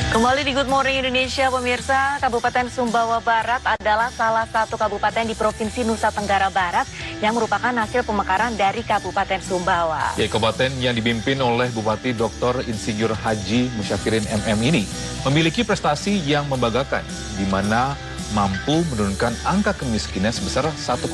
Kembali di Good Morning Indonesia, pemirsa. Kabupaten Sumbawa Barat adalah salah satu kabupaten di Provinsi Nusa Tenggara Barat yang merupakan hasil pemekaran dari Kabupaten Sumbawa. Ya, kabupaten yang dipimpin oleh Bupati Dr. Insinyur Haji Musyafirin MM ini memiliki prestasi yang membanggakan, di mana mampu menurunkan angka kemiskinan sebesar 1,79%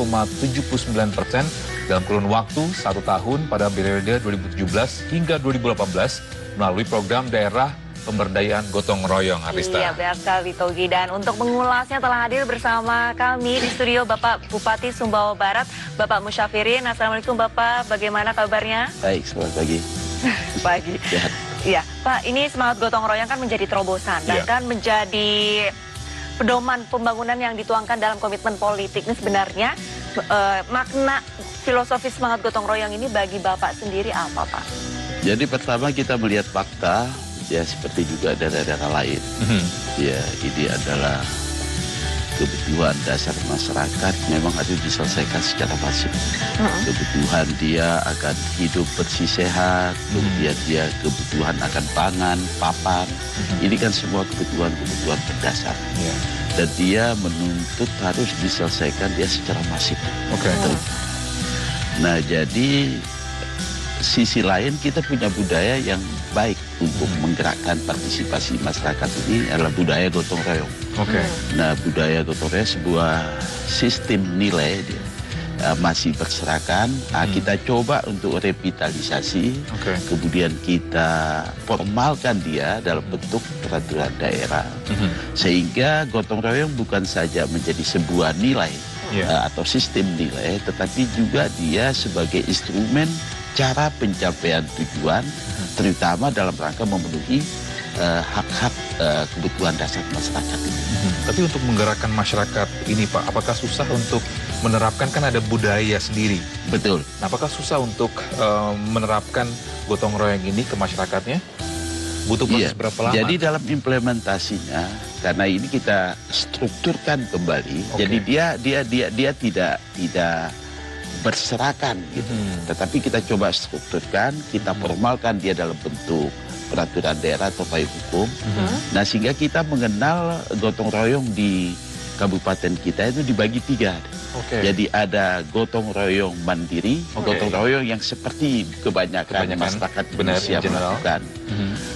dalam kurun waktu 1 tahun pada periode 2017 hingga 2018 melalui program daerah pemberdayaan gotong royong, Arista. Iya, benar sekali, Togi. Dan untuk mengulasnya telah hadir bersama kami di studio Bapak Bupati Sumbawa Barat, Bapak Musyafirin. Assalamualaikum Bapak, bagaimana kabarnya? Baik, selamat pagi. Pagi. Sehat. Iya, Pak, ini semangat gotong royong kan menjadi terobosan dan kan menjadi pedoman pembangunan yang dituangkan dalam komitmen politik. Ini sebenarnya makna filosofis semangat gotong royong ini bagi Bapak sendiri apa, Pak? Jadi pertama kita melihat fakta, ya seperti juga daerah-daerah lain. Ya, ini adalah kebutuhan dasar masyarakat memang harus diselesaikan secara masif. Kebutuhan dia akan hidup bersih sehat, kemudian dia kebutuhan akan pangan, papan. Ini kan semua kebutuhan berdasar. Dan dia menuntut harus diselesaikan dia secara masif. Nah, jadi sisi lain kita punya budaya yang baik untuk menggerakkan partisipasi masyarakat ini adalah budaya gotong royong. Nah, budaya gotong royong sebuah sistem nilai masih berserakan. Kita coba untuk revitalisasi, kemudian kita formalkan dia dalam bentuk peraturan daerah, sehingga gotong royong bukan saja menjadi sebuah nilai atau sistem nilai, tetapi juga dia sebagai instrumen cara pencapaian tujuan, terutama dalam rangka memenuhi hak-hak kebutuhan dasar masyarakat ini. Tapi untuk menggerakkan masyarakat ini, Pak, apakah susah untuk menerapkan, kan ada budaya sendiri? Betul. Nah, apakah susah untuk menerapkan gotong royong ini ke masyarakatnya? Butuh proses berapa lama? Jadi dalam implementasinya, karena ini kita strukturkan kembali, jadi dia tidak berserakan gitu. Tetapi kita coba strukturkan, kita formalkan dia dalam bentuk peraturan daerah atau payung hukum. Nah, sehingga kita mengenal gotong royong di kabupaten kita itu dibagi 3. Jadi ada gotong royong mandiri, gotong royong yang seperti kebanyakan masyarakat Indonesia melakukan.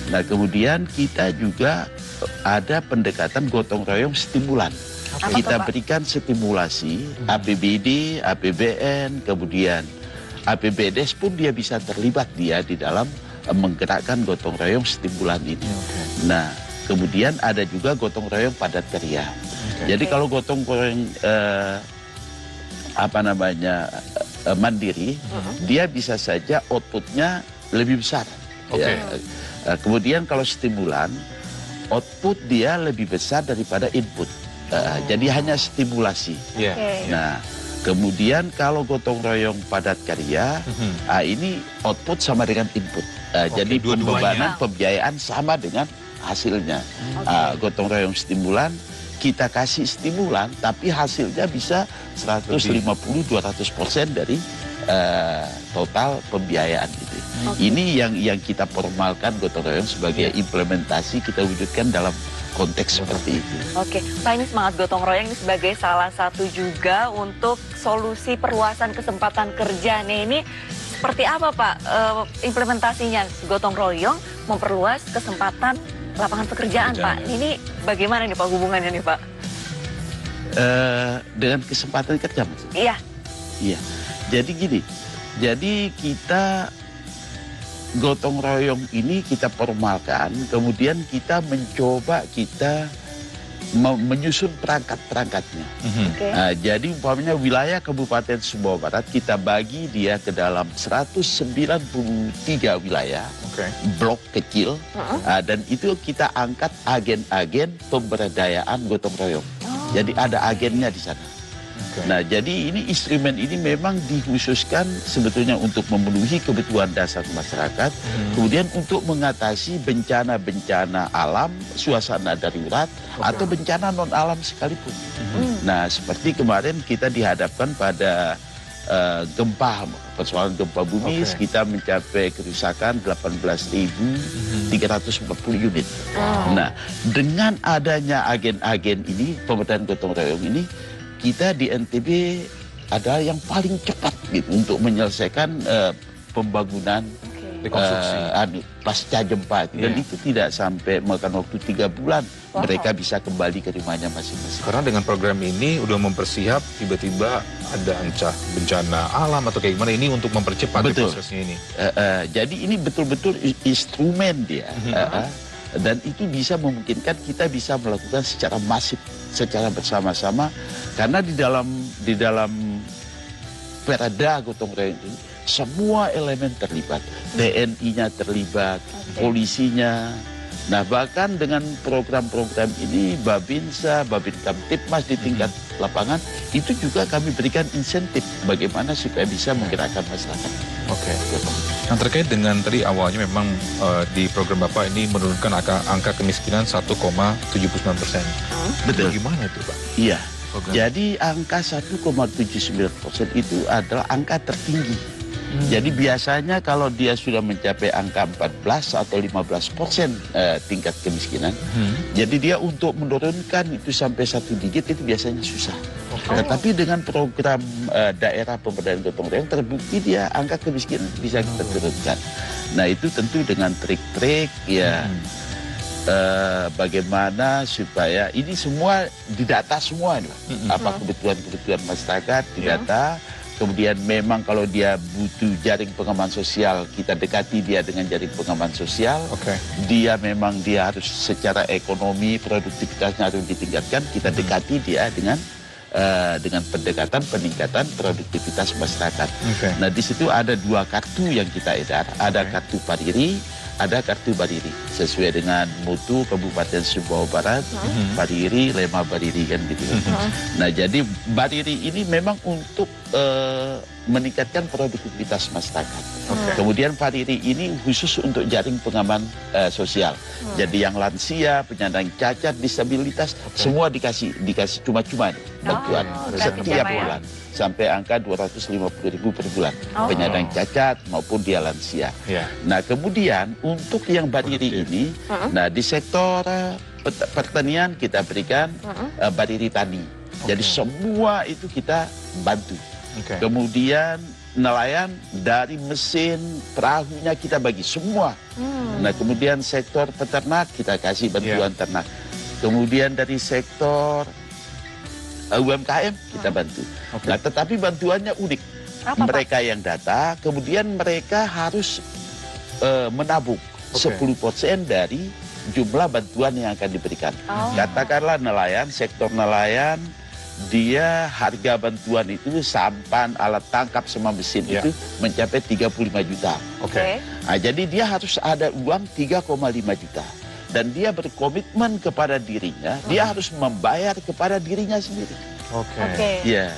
Nah, kemudian kita juga ada pendekatan gotong royong stimulan. Kita berikan stimulasi APBD, APBN, kemudian APBDes pun dia bisa terlibat dia di dalam menggerakkan gotong royong stimulan ini. Nah, kemudian ada juga gotong royong padat karya. Jadi kalau gotong royong mandiri, dia bisa saja outputnya lebih besar. Kemudian kalau stimulan, output dia lebih besar daripada input. Jadi hanya stimulasi. Nah, kemudian kalau gotong royong padat karya, ini output sama dengan input. Jadi pembebanan pembiayaan sama dengan hasilnya. Gotong royong stimulan, kita kasih stimulan, tapi hasilnya bisa 150-200% dari total pembiayaan itu. Ini yang kita formalkan gotong royong sebagai implementasi kita wujudkan dalam konteks seperti itu. Pak, ini semangat gotong royong ini sebagai salah satu juga untuk solusi perluasan kesempatan kerja. Nih, ini seperti apa, Pak, implementasinya gotong royong memperluas kesempatan lapangan pekerjaan, Pak? Ini bagaimana nih, Pak, hubungannya nih, Pak? Dengan kesempatan kerja, maksudnya? Iya. Jadi gini, jadi kita gotong royong ini kita formalkan, kemudian kita mencoba menyusun perangkat-perangkatnya. Jadi umpamanya wilayah Kabupaten Sumbawa Barat kita bagi dia ke dalam 193 wilayah, blok kecil, dan itu kita angkat agen-agen pemberdayaan gotong royong. Jadi ada agennya di sana. Nah, jadi ini instrumen ini memang dikhususkan sebetulnya untuk memenuhi kebutuhan dasar masyarakat, kemudian untuk mengatasi bencana-bencana alam, suasana darurat, atau bencana non-alam sekalipun. Nah, seperti kemarin kita dihadapkan pada gempa, persoalan gempa bumi, Oke. kita mencapai kerusakan 18.340 unit. Nah, dengan adanya agen-agen ini, pemberdayaan gotong royong ini, kita di NTB adalah yang paling cepat gitu untuk menyelesaikan pembangunan Rekonstruksi. pasca gempa itu. Dan Iya. itu tidak sampai makan waktu 3 bulan. Wow. Mereka bisa kembali ke rumahnya masing-masing. Karena dengan program ini udah mempersiap tiba-tiba ada ancah bencana alam atau kayak gimana ini untuk mempercepat Betul. prosesnya ini. Jadi ini betul-betul instrumen dia. Dan itu bisa memungkinkan kita bisa melakukan secara masif, secara bersama-sama. Karena di dalam perada gotong royong itu semua elemen terlibat. TNI-nya terlibat, polisinya. Nah, bahkan dengan program-program ini Babinsa, Babin Kamtipmas di tingkat lapangan itu juga kami berikan insentif bagaimana supaya bisa menggerakkan masyarakat. Oke. Yang terkait dengan tadi awalnya memang di program Bapak ini menurunkan angka kemiskinan 1,79%. Betul. Gimana itu Pak? Iya. Program. Jadi angka 1,79% itu adalah angka tertinggi. Jadi biasanya kalau dia sudah mencapai angka 14 atau 15% tingkat kemiskinan, jadi dia untuk menurunkan itu sampai 1 digit itu biasanya susah. Tetapi dengan program daerah pemberdayaan gotong royong terbukti dia angka kemiskinan bisa kita turunkan. Nah itu tentu dengan trik-trik ya. Bagaimana supaya ini semua didata semua nih, apa kebutuhan-kebutuhan masyarakat didata. Kemudian memang kalau dia butuh jaring pengaman sosial, kita dekati dia dengan jaring pengaman sosial. Oke. Dia memang dia harus secara ekonomi produktivitasnya harus ditingkatkan, kita dekati dia dengan pendekatan peningkatan produktivitas masyarakat. Oke. Nah di situ ada 2 kartu yang kita edar, ada kartu Pariri, ada kartu Bariri sesuai dengan mutu Kabupaten Sumbawa Barat, Bariri, Lema Bariri kan gitu. Nah jadi Bariri ini memang untuk meningkatkan produktivitas masyarakat. Kemudian Bariri ini khusus untuk jaring pengaman sosial. Jadi yang lansia, penyandang cacat, disabilitas, semua dikasih cuma-cuma nih, bantuan setiap bulan. Sampai angka 250.000 per bulan. Penyandang cacat maupun dia lansia. Ya. Nah kemudian untuk yang Bariri ini, nah di sektor pertanian kita berikan Bariri Tani. Jadi semua itu kita bantu. Oke. Kemudian nelayan dari mesin perahunya kita bagi semua. Nah kemudian sektor peternak kita kasih bantuan ternak. Kemudian dari sektor UMKM kita bantu. Nah tetapi bantuannya unik. Apa, Pak? Mereka yang data, kemudian mereka harus menabung 10% dari jumlah bantuan yang akan diberikan. Katakanlah nelayan, sektor nelayan, dia harga bantuan itu sampan, alat tangkap sama mesin itu mencapai 35 juta. Oke. Nah, jadi dia harus ada uang 3,5 juta. Dan dia berkomitmen kepada dirinya, dia harus membayar kepada dirinya sendiri. Oke. Iya.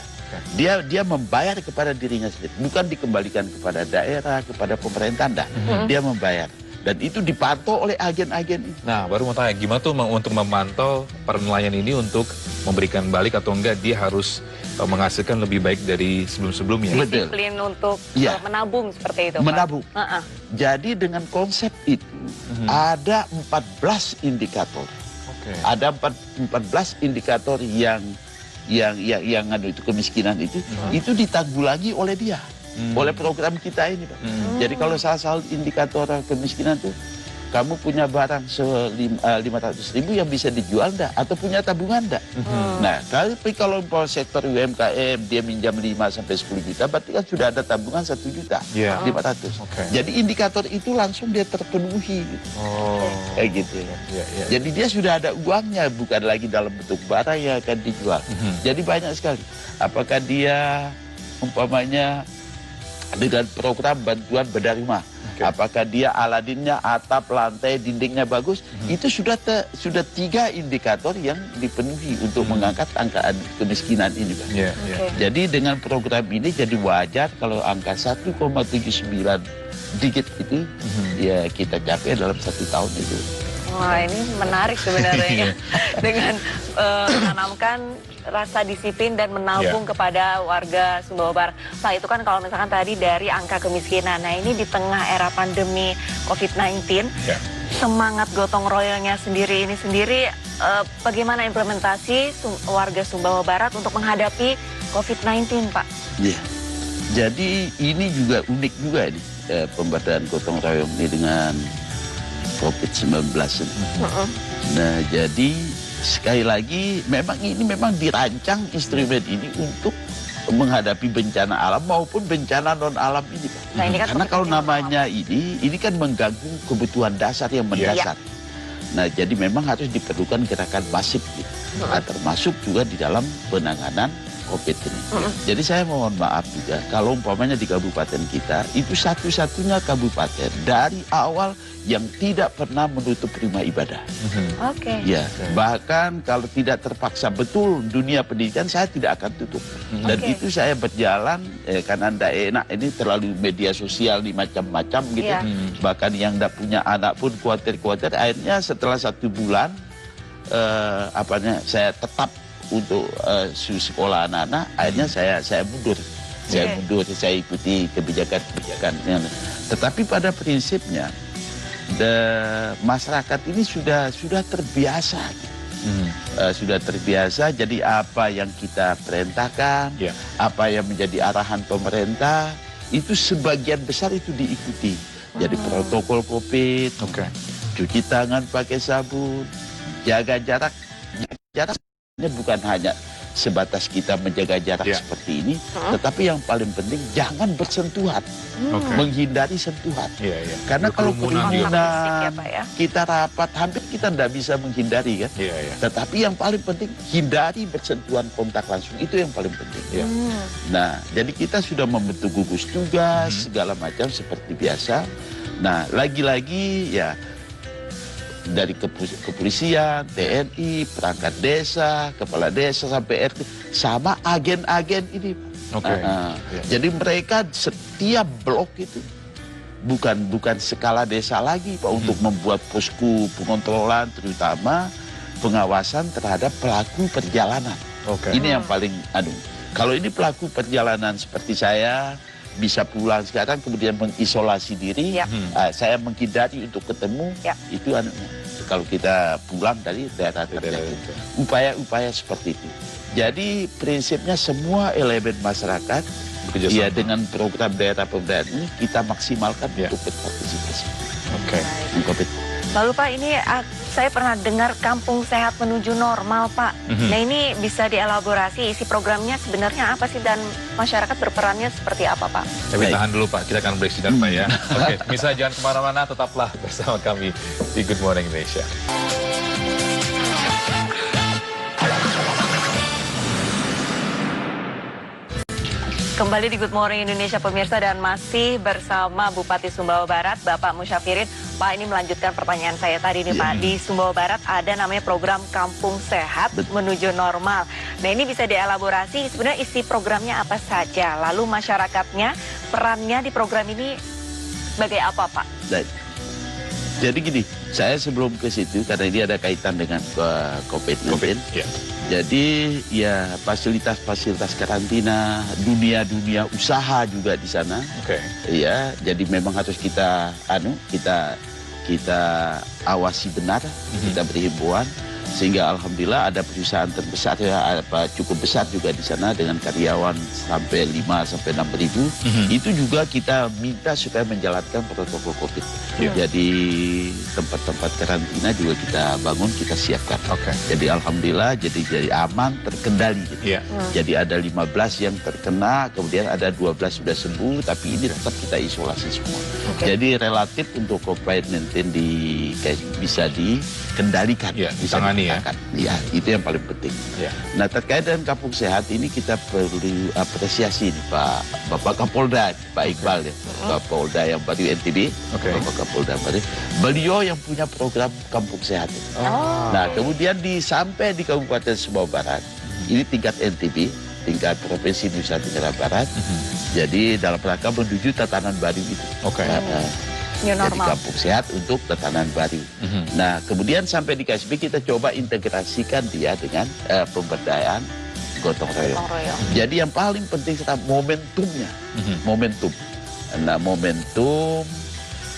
Dia membayar kepada dirinya sendiri, bukan dikembalikan kepada daerah, kepada pemerintah, enggak. Dia membayar. Dan itu dipantau oleh agen-agen itu. Nah, baru mau tanya, gimana tuh untuk memantau para nelayan ini untuk memberikan balik atau enggak dia harus menghasilkan lebih baik dari sebelum-sebelumnya? Betul. Disiplin untuk Iya. menabung seperti itu, Pak. Menabung. Heeh. Jadi dengan konsep itu ada 14 indikator. Oke. Ada 14 indikator yang itu kemiskinan itu ditanggulangi oleh dia. Oleh program kita ini, Pak. Jadi kalau salah satu indikator kemiskinan tuh, kamu punya barang 500.000 yang bisa dijual enggak? Atau punya tabungan enggak? Nah, tapi kalau sektor UMKM dia minjam 5 sampai 10 juta, berarti kan sudah ada tabungan 1 juta, Iya. 500. Oke. Jadi indikator itu langsung dia terpenuhi. Gitu. Oh. Kayak gitu. Iya. Jadi dia sudah ada uangnya, bukan lagi dalam bentuk barang yang akan dijual. Jadi banyak sekali. Apakah dia umpamanya dengan program bantuan bedah rumah, apakah dia Aladinnya atap, lantai, dindingnya bagus, itu sudah 3 indikator yang dipenuhi untuk mengangkat angka kemiskinan ini, Pak. Iya. Jadi dengan program ini jadi wajar kalau angka 1,79 digit itu ya kita capai dalam 1 tahun itu. Wah, ini menarik sebenarnya ya. Dengan menanamkan rasa disiplin dan menabung kepada warga Sumbawa Barat. Pak, itu kan kalau misalkan tadi dari angka kemiskinan. Nah, ini di tengah era pandemi COVID-19, semangat gotong royongnya sendiri bagaimana implementasi warga Sumbawa Barat untuk menghadapi COVID-19, Pak? Iya. Jadi ini juga unik juga ini pemberdayaan gotong royong ini dengan COVID-19. Nah, jadi sekali lagi memang dirancang instrumen ini untuk menghadapi bencana alam maupun bencana non alam ini, Pak. Nah, ini kan karena kalau namanya ini kan mengganggu kebutuhan dasar yang mendasar. Nah, jadi memang harus diperlukan gerakan masif gitu. Nah, termasuk juga di dalam penanganan COVID ini. Jadi saya mohon maaf juga kalau umpamanya di kabupaten kita itu satu-satunya kabupaten dari awal yang tidak pernah menutup rumah ibadah. Ya, bahkan kalau tidak terpaksa betul dunia pendidikan saya tidak akan tutup. Dan itu saya berjalan karena tidak enak ini terlalu media sosial nih macam-macam gitu. Bahkan yang tidak punya anak pun khawatir-khawatir. Akhirnya setelah 1 bulan saya tetap untuk sekolah anak-anak, akhirnya saya mundur. Saya ikuti kebijakan-kebijakan. Tetapi pada prinsipnya masyarakat ini sudah terbiasa. Sudah terbiasa, jadi apa yang kita perintahkan, apa yang menjadi arahan pemerintah, itu sebagian besar itu diikuti. Jadi protokol COVID, cuci tangan pakai sabun, jaga jarak. Ini bukan hanya sebatas kita menjaga jarak seperti ini, tetapi yang paling penting jangan bersentuhan, menghindari sentuhan. Karena kalau kerumunan kita rapat, hampir kita tidak bisa menghindari kan. Tetapi yang paling penting hindari bersentuhan kontak langsung, itu yang paling penting. Nah, jadi kita sudah membentuk gugus tugas segala macam seperti biasa. Nah, lagi-lagi ya dari kepolisian, TNI, perangkat desa, kepala desa sampai RT, sama agen-agen ini. Jadi mereka setiap blok itu bukan skala desa lagi, Pak, untuk membuat posko pengontrolan, terutama pengawasan terhadap pelaku perjalanan. Ini yang paling kalau ini pelaku perjalanan seperti saya bisa pulang sekarang kemudian mengisolasi diri, saya menghindari untuk ketemu, itu kalau kita pulang dari daerah terjangkit. Upaya-upaya seperti itu. Jadi prinsipnya semua elemen masyarakat dengan program daerah pemberdayaan ini kita maksimalkan untuk berpartisipasi. Lalu Pak, ini saya pernah dengar kampung sehat menuju normal, Pak. Nah, ini bisa dielaborasi isi programnya sebenarnya apa sih dan masyarakat berperannya seperti apa, Pak? Tapi tahan dulu, Pak, kita akan break sebentar, Pak ya. Bisa jangan kemana-mana, tetaplah bersama kami di Good Morning Indonesia. Kembali di Good Morning Indonesia pemirsa, dan masih bersama Bupati Sumbawa Barat, Bapak Musyafirin. Pak, ini melanjutkan pertanyaan saya tadi nih, Pak. Di Sumbawa Barat ada namanya program Kampung Sehat Menuju Normal. Nah, ini bisa dielaborasi sebenarnya isi programnya apa saja, lalu masyarakatnya perannya di program ini sebagai apa, Pak? Jadi gini, saya sebelum ke situ karena ini ada kaitan dengan COVID-19. Jadi ya fasilitas-fasilitas karantina, dunia usaha juga di sana. Ya, jadi memang harus kita awasi benar, kita beri himbauan. Sehingga alhamdulillah ada perusahaan terbesar cukup besar juga di sana dengan karyawan sampai 5-6 ribu. Itu juga kita minta supaya menjalankan protokol COVID. Jadi tempat-tempat karantina juga kita bangun, kita siapkan. Jadi alhamdulillah jadi aman, terkendali gitu. Jadi ada 15 yang terkena, kemudian ada 12 sudah sembuh, tapi ini tetap kita isolasi semua. Jadi relatif untuk COVID-19 bisa dikendalikan, bisa ditangani. Ya, itu yang paling penting. Nah, terkait dengan Kampung Sehat ini kita perlu apresiasi nih Bapak Kapolda, Pak Iqbal ya, Kapolda yang baru NTB, Bapak Kapolda baru. Beliau yang punya program Kampung Sehat. Nah, kemudian sampai di Kabupaten Sumbawa Barat, ini tingkat NTB, tingkat Provinsi Nusa Tenggara Barat. Jadi dalam rangka menuju tatanan baru itu. New Jadi normal. kampung sehat untuk tatanan baru. Nah, kemudian sampai di KSB kita coba integrasikan dia dengan pemberdayaan gotong royong. Gotong royong. Jadi yang paling penting sekarang momentumnya, momentum. Nah, momentum,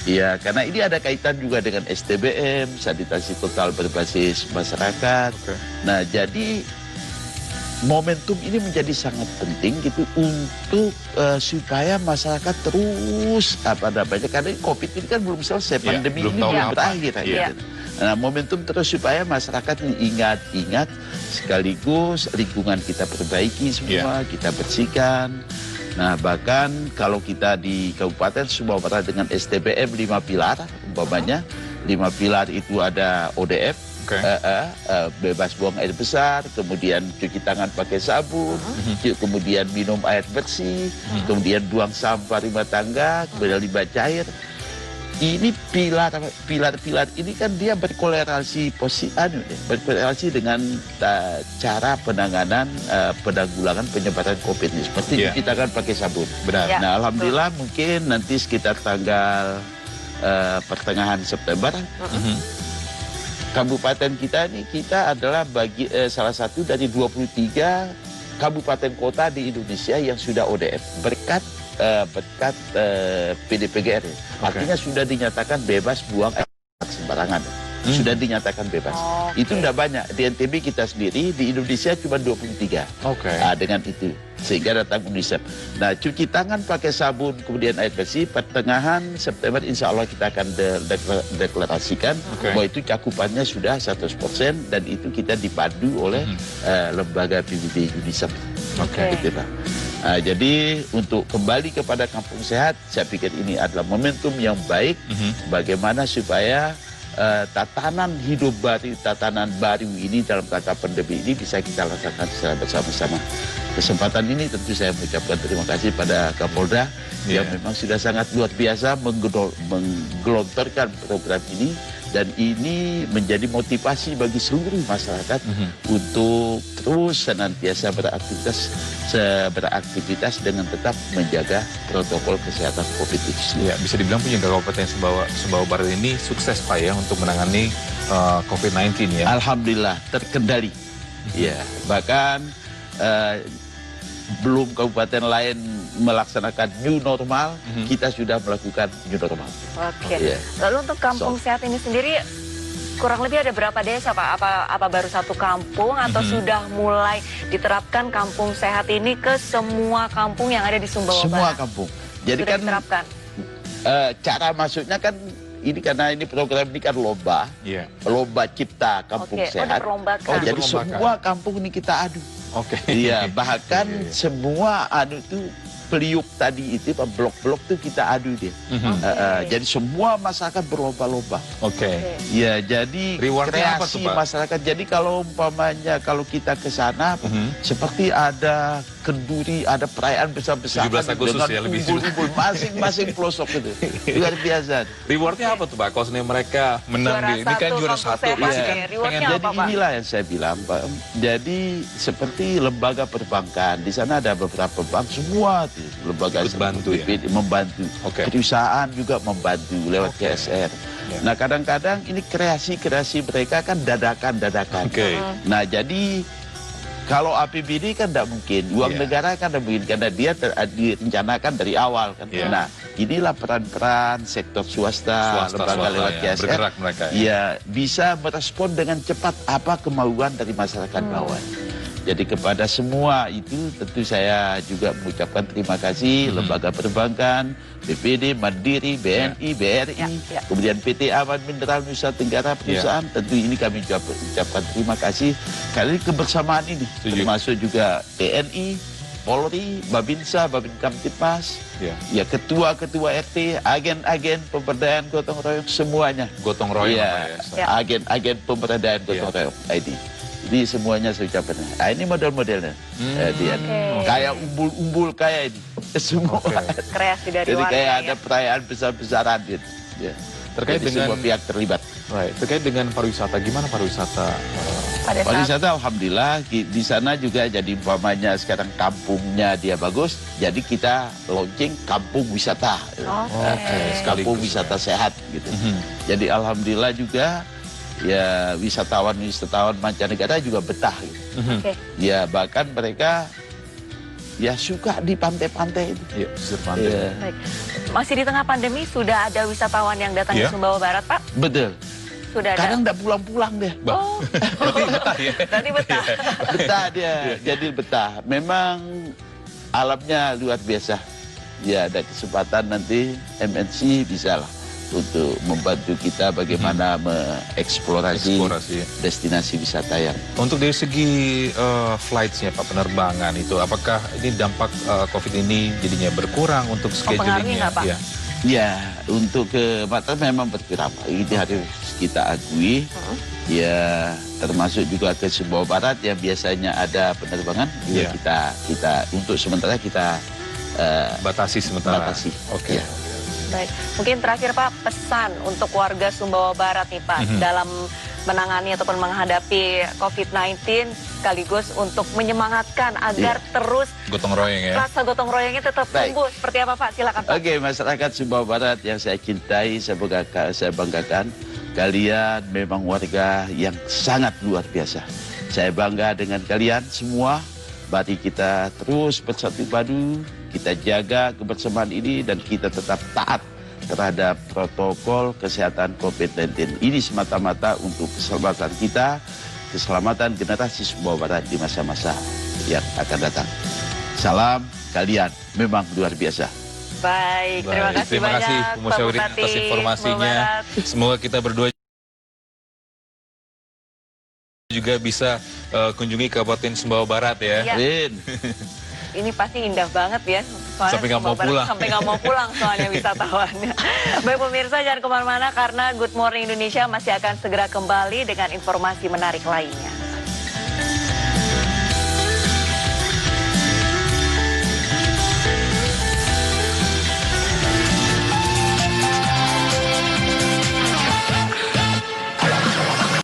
ya karena ini ada kaitan juga dengan STBM, sanitasi total berbasis masyarakat. Oke. Nah, jadi momentum ini menjadi sangat penting gitu untuk supaya masyarakat terus apa namanya, karena COVID ini kan belum selesai, Iya, pandemi belum ini tahu belum kapan. berakhir. Iya. Gitu. Nah, momentum terus supaya masyarakat ingat sekaligus lingkungan kita perbaiki semua, kita bersihkan. Nah, bahkan kalau kita di Kabupaten Sumbawa Barat dengan STBM 5 pilar, umpamanya 5 pilar itu ada ODF, Oke. bebas buang air besar, kemudian cuci tangan pakai sabun, kemudian minum air bersih, kemudian buang sampah rumah tangga, kemudian limbah cair. Ini pilar ini kan dia berkorelasi berkorelasi dengan cara penanganan penanggulangan penyebaran COVID ini. Seperti Iya. kita kan pakai sabun. Benar. Ya. Nah, alhamdulillah mungkin nanti sekitar tanggal pertengahan September, kabupaten kita ini kita adalah salah satu dari 23 kabupaten kota di Indonesia yang sudah ODF berkat PDPGR. Artinya sudah dinyatakan bebas buang air sembarangan. Sudah dinyatakan bebas. Oke. Itu tidak banyak. Di NTB kita sendiri, di Indonesia cuma 23. Oke. Dengan itu. Sehingga datang UNICEF. Nah, cuci tangan pakai sabun, kemudian air bersih, pertengahan September insya Allah kita akan deklarasikan bahwa itu cakupannya sudah 100% dan itu kita dipandu oleh lembaga PBB UNICEF. Oke. Gitu, Pak. Jadi untuk kembali kepada kampung sehat, saya pikir ini adalah momentum yang baik bagaimana supaya tatanan hidup baru, tatanan baru ini dalam kata pandemi ini bisa kita laksanakan secara bersama-sama. Kesempatan ini tentu saya mengucapkan terima kasih pada Kapolda yang memang sudah sangat luar biasa menggelontorkan program ini, dan ini menjadi motivasi bagi seluruh masyarakat untuk terus senantiasa beraktivitas dengan tetap menjaga protokol kesehatan COVID itu sendiri. Ya, bisa dibilang penyangga Kabupaten Sumbawa Barat ini sukses Pak ya untuk menangani COVID-19 ya. Alhamdulillah terkendali. Ya, bahkan belum kabupaten lain melaksanakan new normal, kita sudah melakukan new normal. Oke. Iya. Lalu untuk kampung sehat ini sendiri kurang lebih ada berapa desa Pak? Apa baru satu kampung atau sudah mulai diterapkan kampung sehat ini ke semua kampung yang ada di Sumbawa Semua Barat? kampung. Jadi Sudah kan diterapkan. cara masuknya kan ini karena ini program ini kan lomba cipta kampung Oke. Oh, sehat. diperlombakan. Jadi diperlombakan. semua kampung ini kita adu. Oke. Iya, bahkan semua adu itu peliuk tadi itu blok-blok tuh kita adu dia. Jadi semua masyarakat berlomba-lomba. Oke. Ya, jadi Rewardnya apa kreasi tuh, Pak? masyarakat. Jadi kalau umpamanya kalau kita ke sana seperti ada kenduri, ada perayaan besar-besaran 17 Agustus dengan ya, lebih umbul-umbul masing-masing pelosok itu. Luar biasa. Rewardnya apa tuh Pak? Kalau seandainya mereka menang Juara ini kan satu juara kampung satu, sehat pasti ini. kan Rewardnya pengen apa, Jadi Pak? inilah yang saya bilang, Pak. Jadi seperti lembaga perbankan, di sana ada beberapa bank, semua tuh lembaga Ikut bantu ya? BPD membantu. Oke. Perusahaan juga membantu lewat Oke. CSR. Ya. Nah, kadang-kadang ini kreasi-kreasi mereka kan dadakan. Oke. Nah, jadi kalau APBD kan tidak mungkin, uang Iya. negara kan tidak mungkin karena dia direncanakan dari awal kan. Iya. Nah, inilah peran-peran sektor swasta, lembaga lewat ya, CSR. bergerak mereka ya. Ya, bisa merespon dengan cepat apa kemauan dari masyarakat bawah. Jadi kepada semua itu tentu saya juga mengucapkan terima kasih lembaga perbankan, BPD, Mandiri, BNI, BRI, kemudian PT Aman Mineral Nusa Tenggara perusahaan. Tentu ini kami ucapkan terima kasih karena kebersamaan ini termasuk juga TNI, Polri, Babinsa, Babin Kamtipmas, ya ketua-ketua RT, agen-agen pemberdayaan gotong royong semuanya. Gotong royong Ya, Pak ya. agen-agen pemberdayaan gotong royong ID. Ini semuanya saya ucapkan. Ini model-modelnya. Dia kayak umbul-umbul kayak ini. Semua. Kreasi dari Jadi warga kayak ya. ada perayaan besar-besaran gitu. Ya. Terkait Jadi dengan semua pihak terlibat. terkait dengan pariwisata, gimana pariwisata Pada saat Pariwisata alhamdulillah di sana juga jadi umpamanya sekarang kampungnya dia bagus, jadi kita launching kampung wisata. Oke. Kampung wisata sehat gitu. Jadi alhamdulillah juga ya wisatawan mancanegara juga betah gitu. Oke. Ya bahkan mereka ya suka di pantai-pantai itu. Iya, pesisir pantai. Iya. Baik. Masih di tengah pandemi sudah ada wisatawan yang datang ke Iya. Sumbawa Barat, Pak? Betul. Sudah ada. Kadang nggak pulang-pulang deh. Oh, Berarti betah ya. berarti betah. Betah dia, jadi betah. Memang alamnya luar biasa. Ya ada kesempatan nanti MNC bisa lah untuk membantu kita bagaimana mengeksplorasi Eksplorasi. destinasi wisata yang Untuk dari segi flights-nya Pak, penerbangan itu, apakah ini dampak COVID ini jadinya berkurang untuk Mempengaruhi schedulingnya? nggak, Pak? Iya. ya untuk ke Batam memang berkurang. Ini harus kita akui. Ya termasuk juga ke Sumbawa Barat yang biasanya ada penerbangan juga Iya. kita untuk sementara kita Batasi sementara. batasi. Oke. Ya. Baik, mungkin terakhir Pak, pesan untuk warga Sumbawa Barat nih Pak, dalam menangani ataupun menghadapi COVID-19, sekaligus untuk menyemangatkan agar terus Gotong royong ya. rasa gotong royongnya tetap Baik. tumbuh. Seperti apa Pak? Silakan Pak. Oke, masyarakat Sumbawa Barat yang saya cintai, saya banggakan. Kalian memang warga yang sangat luar biasa. Saya bangga dengan kalian semua. Mari kita terus bersatu padu, kita jaga kebersamaan ini dan kita tetap taat terhadap protokol kesehatan COVID-19. Ini semata-mata untuk keselamatan kita, keselamatan generasi Sumbawa Barat di masa-masa yang akan datang. Salam, kalian memang luar biasa. Baik, terima Baik, kasih terima banyak kasih Pak Bu Musyawirin Bupati atas Sumbawa informasinya. Barat. Semoga kita berdua juga bisa kunjungi Kabupaten Sumbawa Barat ya. Iya. Amin. Ini pasti indah banget ya. Soalnya Sampai nggak mau Sumbawa Barat pulang. Sampai nggak mau pulang soalnya wisatawannya. Baik pemirsa, jangan kemana-mana karena Good Morning Indonesia masih akan segera kembali dengan informasi menarik lainnya.